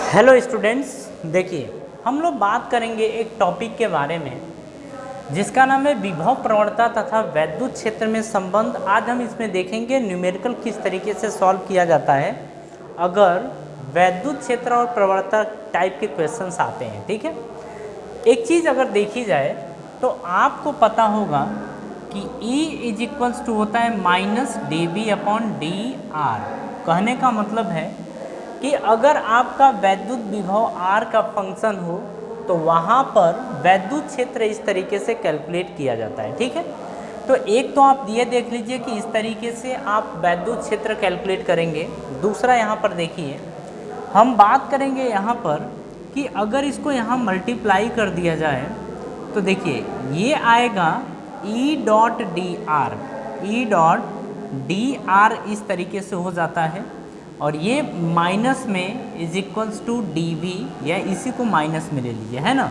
Hello students, देखिए हम लोग बात करेंगे एक टॉपिक के बारे में जिसका नाम है विभव प्रवणता तथा वैद्युत क्षेत्र में संबंध। आज हम इसमें देखेंगे न्यूमेरिकल किस तरीके से सॉल्व किया जाता है अगर वैद्युत क्षेत्र और प्रवणता टाइप के क्वेश्चंस आते हैं। ठीक है, एक चीज़ अगर देखी जाए तो आपको पता होगा कि E इज इक्वल्स टू होता है माइनस dV/dr। कहने का मतलब है कि अगर आपका वैद्युत विभव R का फंक्शन हो तो वहाँ पर वैद्युत क्षेत्र इस तरीके से कैलकुलेट किया जाता है। ठीक है, तो एक तो आप ये देख लीजिए कि इस तरीके से आप वैद्युत क्षेत्र कैलकुलेट करेंगे। दूसरा यहाँ पर देखिए, हम बात करेंगे यहाँ पर कि अगर इसको यहाँ मल्टीप्लाई कर दिया जाए तो देखिए ये आएगा E.dr। E.dr इस तरीके से हो जाता है और ये माइनस में इज इक्वल्स टू dV, या इसी को माइनस में ले लीजिए, है ना।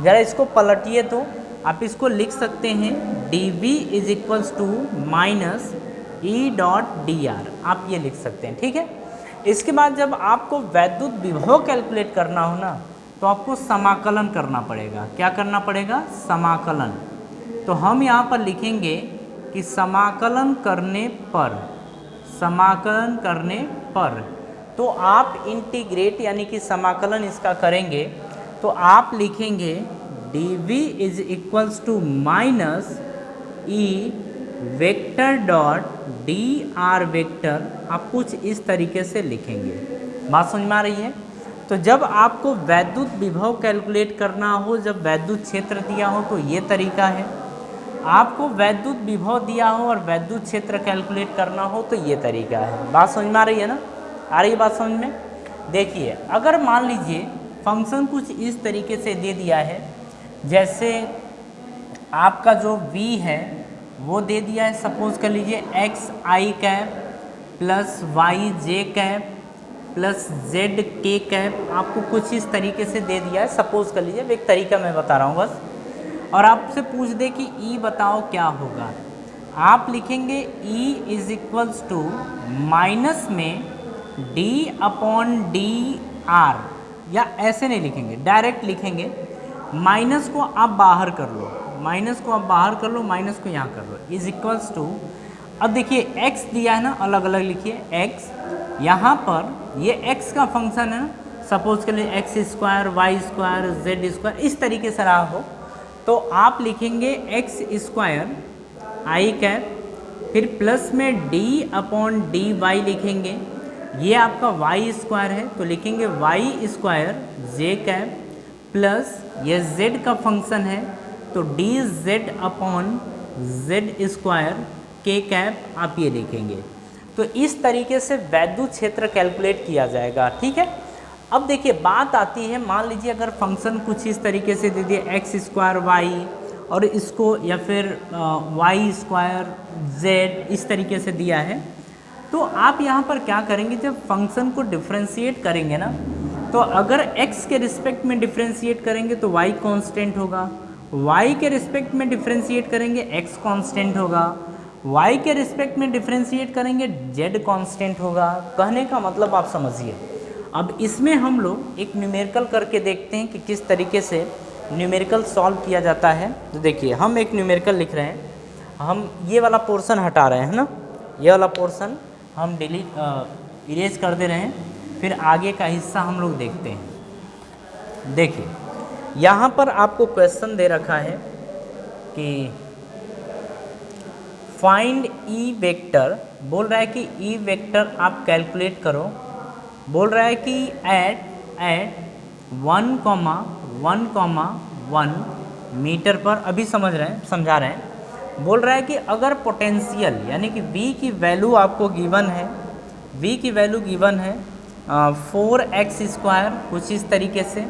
ज़रा इसको पलटिए तो आप इसको लिख सकते हैं dV is equals to minus E.dr, आप ये लिख सकते हैं। ठीक है, इसके बाद जब आपको वैद्युत विभव कैलकुलेट करना हो ना तो आपको समाकलन करना पड़ेगा। क्या करना पड़ेगा? समाकलन। तो हम यहाँ पर लिखेंगे कि समाकलन करने पर तो आप इंटीग्रेट यानी कि समाकलन इसका करेंगे तो आप लिखेंगे dV is equals to minus E vector dot dr vector, आप कुछ इस तरीके से लिखेंगे। बात समझ में आ रही है? तो जब आपको वैद्युत विभव कैलकुलेट करना हो, जब वैद्युत क्षेत्र दिया हो तो ये तरीका है। आपको वैद्युत विभव दिया हो और वैद्युत क्षेत्र कैलकुलेट करना हो तो ये तरीका है। बात समझ में आ रही है ना? आ रही है बात समझ में? देखिए, अगर मान लीजिए फंक्शन कुछ इस तरीके से दे दिया है, जैसे आपका जो v है वो दे दिया है, सपोज कर लीजिए xi cap plus yj cap plus zk cap, आपको कुछ इस तरीके से दे दिया है। सपोज कर लीजिए, एक तरीका मैं बता रहा हूँ बस, और आपसे पूछ दे कि E बताओ क्या होगा, आप लिखेंगे E is equals to minus में d/dr, या ऐसे नहीं लिखेंगे, डायरेक्ट लिखेंगे। माइनस को आप बाहर कर लो, माइनस को यहाँ कर लो, इज इक्वल्स टू, अब देखिए x दिया है ना, अलग अलग लिखिए x, यहाँ पर ये x का फंक्शन है ना, सपोज के लिए x square y square z square इस तरीके से रहा हो तो आप लिखेंगे x स्क्वायर आई कैप, फिर प्लस में d/dy लिखेंगे, ये आपका y स्क्वायर है तो लिखेंगे y स्क्वायर जे कैप, प्लस ये z का फंक्शन है तो dz/z स्क्वायर के कैप, आप ये लिखेंगे। तो इस तरीके से वैद्युत क्षेत्र कैलकुलेट किया जाएगा। ठीक है, अब देखिए बात आती है, मान लीजिए अगर फंक्शन कुछ इस तरीके से दे दिए एक्स स्क्वायर वाई और इसको, या फिर वाई स्क्वायर जेड इस तरीके से दिया है, तो आप यहाँ पर क्या करेंगे, जब फंक्शन को डिफ्रेंशिएट करेंगे ना, तो अगर x के रिस्पेक्ट में डिफ्रेंशिएट करेंगे तो y कांस्टेंट होगा, y के रिस्पेक्ट में डिफ्रेंशिएट करेंगे x कांस्टेंट होगा, y के रिस्पेक्ट में डिफ्रेंशिएट करेंगे z कांस्टेंट होगा। कहने का मतलब आप समझिए। अब इसमें हम लोग एक न्यूमेरिकल करके देखते हैं कि किस तरीके से न्यूमेरिकल सॉल्व किया जाता है। तो देखिए हम एक न्यूमेरिकल लिख रहे हैं, हम ये वाला पोर्शन हटा रहे हैं ना, ये वाला पोर्शन हम डिलीट इरेज कर दे रहे हैं, फिर आगे का हिस्सा हम लोग देखते हैं। देखिए यहाँ पर आपको क्वेश्चन दे रखा है कि फाइंड ई वेक्टर, बोल रहा है कि ई वेक्टर आप कैलकुलेट करो, बोल रहा है कि एट 1,1,1 मीटर पर, अभी समझा रहे हैं, बोल रहा है कि अगर पोटेंशियल यानी कि V की वैल्यू आपको गिवन है, V की वैल्यू गिवन है 4x स्क्वायर, कुछ इस तरीके से।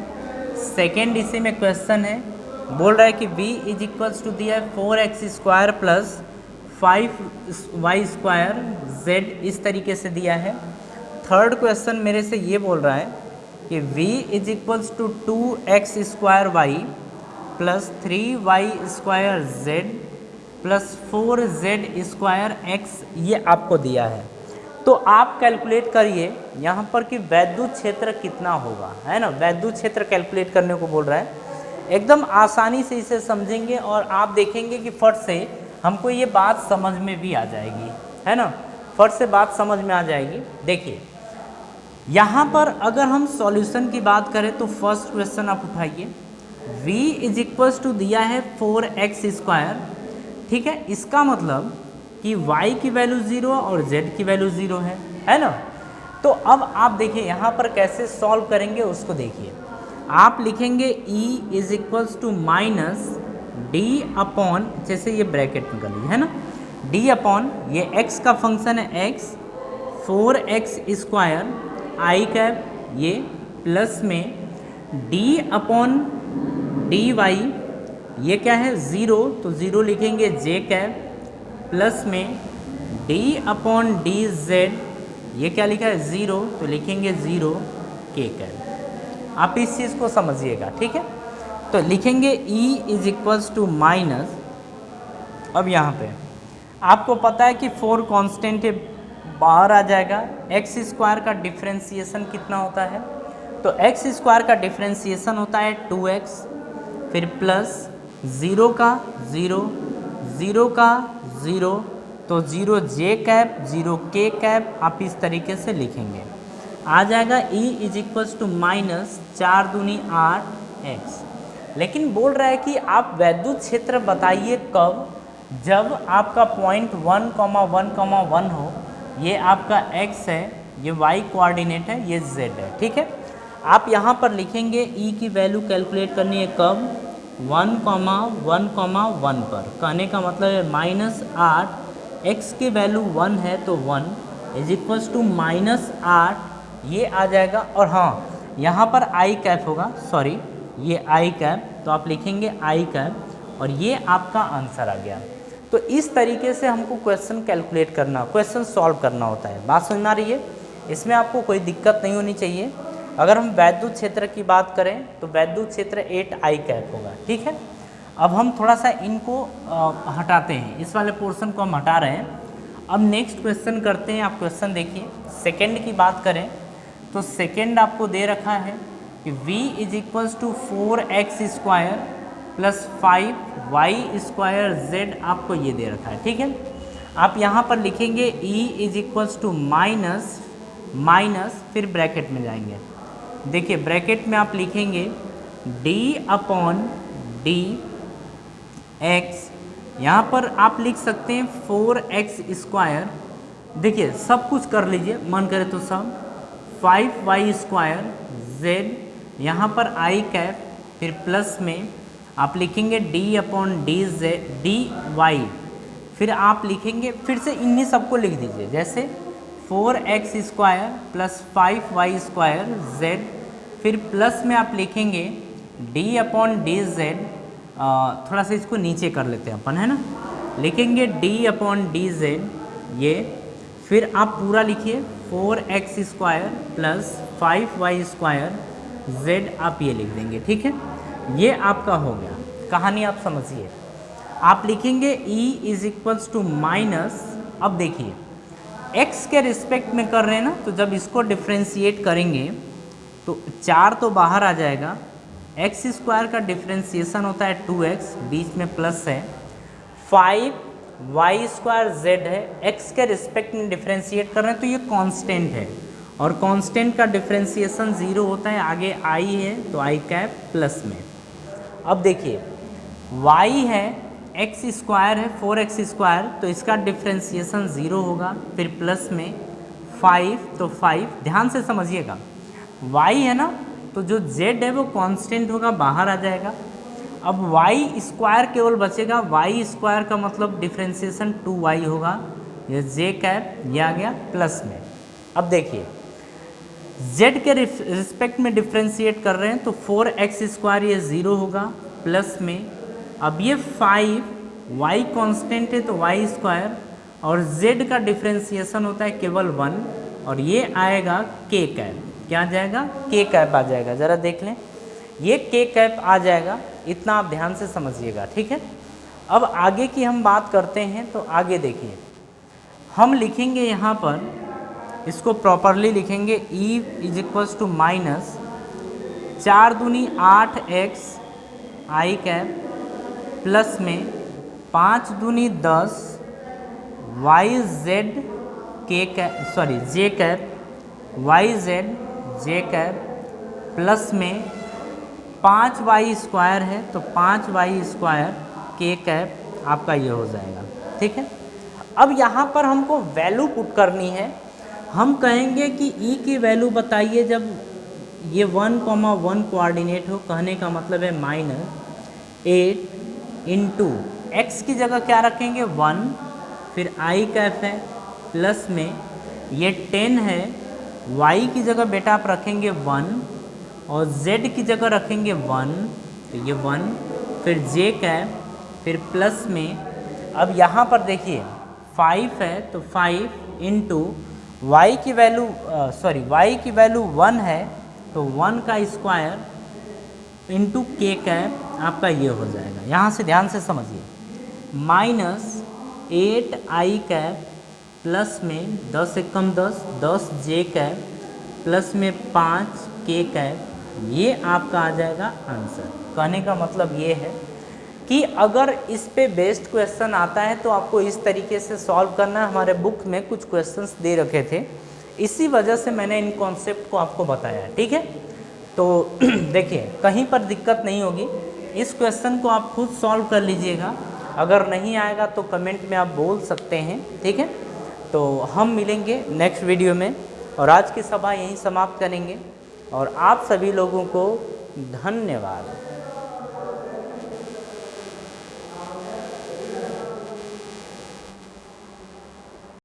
सेकेंड इसी में क्वेश्चन है, बोल रहा है कि V इज इक्वल्स टू दिया है 4x square plus 5y square z इस तरीके से दिया है। थर्ड क्वेश्चन मेरे से ये बोल रहा है कि v is equals to 2x square y plus 3y square z plus 4z square x, ये आपको दिया है। तो आप कैलकुलेट करिए यहाँ पर कि वैद्युत क्षेत्र कितना होगा, है ना। वैद्युत क्षेत्र कैलकुलेट करने को बोल रहा है, एकदम आसानी से इसे समझेंगे और आप देखेंगे कि फट से हमको ये बात समझ में भी आ जाएगी, है ना, फट से बात समझ में आ जाएगी। देखिए यहाँ पर अगर हम सॉल्यूशन की बात करें तो फर्स्ट क्वेश्चन आप उठाइए, v इज इक्वल्स टू दिया है 4x², ठीक है। इसका मतलब कि y की वैल्यू 0 और z की वैल्यू 0 है ना। तो अब आप देखिए यहाँ पर कैसे सॉल्व करेंगे उसको देखिए। आप लिखेंगे e is equals to minus d upon, जैसे ये ब्रैकेट निकल रही है ना, d अपॉन ये x का फंक्शन है x, 4x² i कैप, ये प्लस में d अपॉन dy, ये क्या है 0, तो 0 लिखेंगे j कैप, प्लस में d अपॉन dz, ये क्या लिखा है 0, तो लिखेंगे 0 k कैप। आप इस चीज़ को समझिएगा, ठीक है। तो लिखेंगे e is equals to minus, अब यहाँ पे आपको पता है कि 4 कांस्टेंट है, बाहर आ जाएगा। x² का डिफ्रेंसिएशन कितना होता है, तो x² का डिफ्रेंसिएशन होता है 2x, फिर प्लस 0 का 0, 0 का 0, तो 0 j कैप, 0 k कैप, आप इस तरीके से लिखेंगे। आ जाएगा e is equals to minus 4 दूनी 8x। लेकिन बोल रहा है कि आप वैद्युत क्षेत्र बताइए कब, जब आपका पॉइंट 1,1,1 हो, ये आपका x है, ये y कोऑर्डिनेट है, ये z है, ठीक है। आप यहाँ पर लिखेंगे e की वैल्यू कैलकुलेट करनी है कब, 1,1,1 पर। कहने का मतलब है -8, x की वैल्यू 1 है तो 1 इज इक्वल्स टू -8, ये आ जाएगा। और हाँ यहाँ पर i कैप होगा, सॉरी ये i कैप, तो आप लिखेंगे i कैप और ये आपका आंसर आ गया। तो इस तरीके से हमको क्वेश्चन कैलकुलेट करना, क्वेश्चन सॉल्व करना होता है। बात समझ में आ रही है, इसमें आपको कोई दिक्कत नहीं होनी चाहिए। अगर हम वैद्युत क्षेत्र की बात करें तो वैद्युत क्षेत्र 8i कैप होगा, ठीक है। अब हम थोड़ा सा इनको हटाते हैं, इस वाले पोर्शन को हम हटा रहे हैं। अब नेक्स्ट क्वेश्चन करते हैं। आप क्वेश्चन देखिए, सेकेंड की बात करें तो सेकेंड आपको दे रखा है कि v is equals to 4x² plus 5y² z, आपको ये दे रखा है, ठीक है। आप यहाँ पर लिखेंगे e is equals to minus, फिर ब्रैकेट में जाएंगे। देखिए ब्रैकेट में आप लिखेंगे d अपॉन डी x, यहाँ पर आप लिख सकते हैं 4x², देखिए सब कुछ कर लीजिए मन करे तो सब, 5y² z, यहाँ पर i कैप, फिर प्लस में आप लिखेंगे d अपॉन dy, फिर आप लिखेंगे, फिर से इन्हीं सबको लिख दीजिए, जैसे 4x² प्लस 5y² z, फिर प्लस में आप लिखेंगे d अपॉन dz, थोड़ा सा इसको नीचे कर लेते हैं अपन, है ना, लिखेंगे d अपॉन dz ये, फिर आप पूरा लिखिए 4x² प्लस 5y² z, आप ये लिख देंगे, ठीक है। ये आपका हो गया, कहानी आप समझिए। आप लिखेंगे e is equals to minus, अब देखिए x के रिस्पेक्ट में कर रहे हैं ना, तो जब इसको डिफ्रेंशिएट करेंगे तो 4 तो बाहर आ जाएगा, x² का डिफ्रेंशिएशन होता है 2x, बीच में प्लस है, 5y² z है, x के रिस्पेक्ट में डिफ्रेंशिएट कर रहे हैं तो ये कांस्टेंट है, और कांस्टेंट का डिफ्रेंशिएशन 0 होता है, आगे i है तो i कैप प्लस में। अब देखिए y है, x² है 4x², तो इसका डिफ्रेंशिएशन 0 होगा, फिर प्लस में 5, तो 5, ध्यान से समझिएगा, y है ना, तो जो z है वो कांस्टेंट होगा, बाहर आ जाएगा। अब y² केवल बचेगा, y² का मतलब डिफ्रेंशिएशन 2y होगा, ये j कैप, ये आ गया प्लस में। अब देखिए z के रिस्पेक्ट में डिफ्रेंशिएट कर रहे हैं तो 4x² ये 0 होगा, प्लस में अब ये 5 y कांस्टेंट है तो y², और z का डिफ्रेंशिएशन होता है केवल 1, और ये आएगा k कैप, क्या आ जाएगा k कैप आ जाएगा, ज़रा देख लें, ये k कैप आ जाएगा, इतना आप ध्यान से समझिएगा, ठीक है। अब आगे की हम बात करते हैं, तो आगे देखिए हम लिखेंगे यहाँ पर इसको प्रॉपरली लिखेंगे e is equals to minus 4 दूनी 8x आई कैप प्लस में 5 दूनी 10 वाई जेड के कैप सॉरी जे cap Y Z J cap plus में 5y स्क्वायर है तो 5y स्क्वायर के कैप आपका ये हो जाएगा। ठीक है, अब यहाँ पर हमको वैल्यू पुट करनी है। हम कहेंगे कि ई की वैल्यू बताइए जब ये 1,1 कोऑर्डिनेट हो, कहने का मतलब है -8 इंटू एक्स की जगह क्या रखेंगे 1, फिर आई कैप है प्लस में ये 10 है, y की जगह बेटा आप रखेंगे 1 और z की जगह रखेंगे 1 तो ये 1, फिर j कैप, फिर प्लस में अब यहाँ पर देखिए 5 है तो 5 इंटू वाई की वैल्यू y की वैल्यू 1 है तो 1 का स्क्वायर इंटू के कैप आपका ये हो जाएगा। यहाँ से ध्यान से समझिए, -8i कैप प्लस में 10 एकम 10 जे कैप प्लस में 5 के कैप, ये आपका आ जाएगा आंसर। कहने का मतलब ये है कि अगर इस पे बेस्ड क्वेश्चन आता है तो आपको इस तरीके से सॉल्व करना है। हमारे बुक में कुछ क्वेश्चंस दे रखे थे, इसी वजह से मैंने इन कॉन्सेप्ट को आपको बताया। ठीक है, तो देखिए कहीं पर दिक्कत नहीं होगी, इस क्वेश्चन को आप खुद सॉल्व कर लीजिएगा। अगर नहीं आएगा तो कमेंट में आप बोल सकते हैं। ठीक है, तो हम मिलेंगे नेक्स्ट वीडियो में और आज की सभा यहीं समाप्त करेंगे और आप सभी लोगों को धन्यवाद।